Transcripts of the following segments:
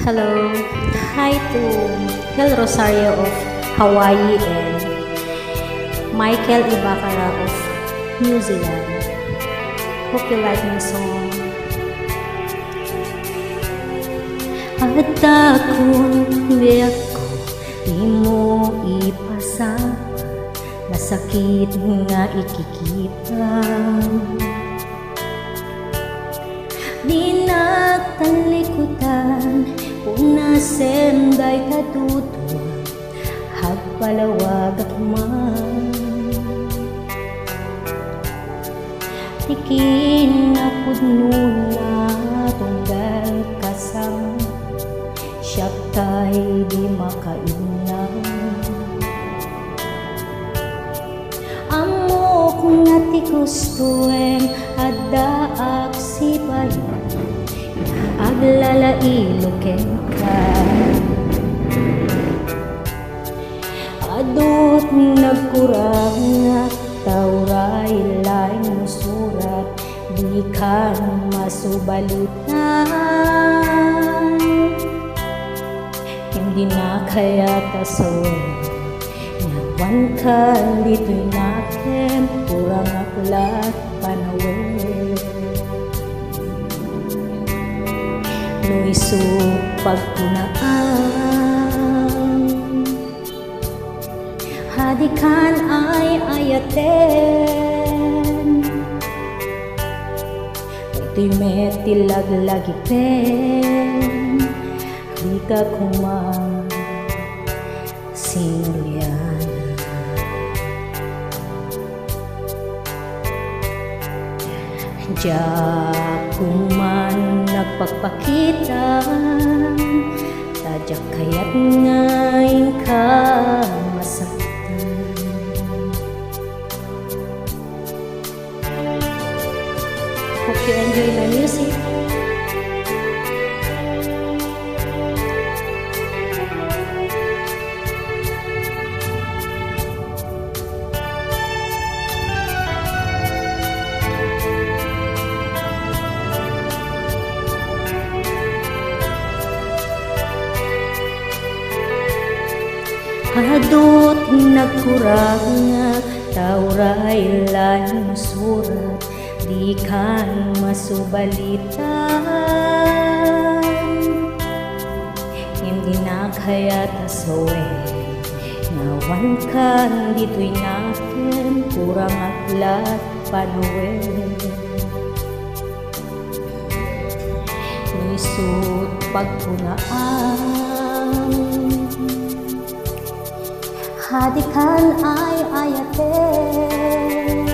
Hello, hi to Hel Rosario of Hawaii and Michael Ibacara of New Zealand. Hope you like my song. At akong biyak ko, di mo ipasama, masakit nga ikikita. Di nagtalikutan, una senday katuto, hagpalawag at man. Tikin na pudno na tunggal kasang, siyak tay di makainan. Amok nga ti gustuem addaak si bayan, aglalailoken ka. Adot nagkurang nga tauray laing musurat, di ka masubalitan. Hindi na kaya tasawin, nawan ka dito'y nakin, kurang aklat panawin. Nuiso pagkunaan, hadikan ay ayaten, ito'y metilaglagipen, di ka kumasinglian. Diyak kuman nagpagpakita, tadyak kaya't ngayon ka masaktan. Hope you enjoy my music. Adot nagkurang nga tauray laing surat, di kan masubalitan. Hindi na kaya tasawin, nawan kan dito'y nakin, kurang aklat panuwin. Nisut pagpunaan, hadikan ay ayaten,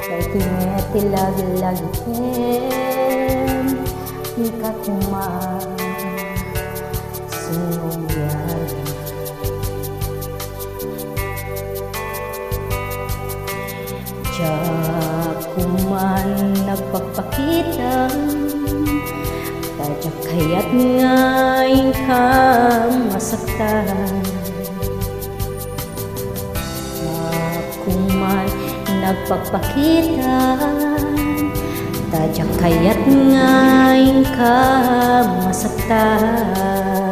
kay tinetilag-lagitin, di ka kumasinugyan. Diyak kuman nagpagpakita, tadyak kaya't ngayon ka masaktan. Kung man nagpagpakita, tadyak kaya't ngayon ka masaktan.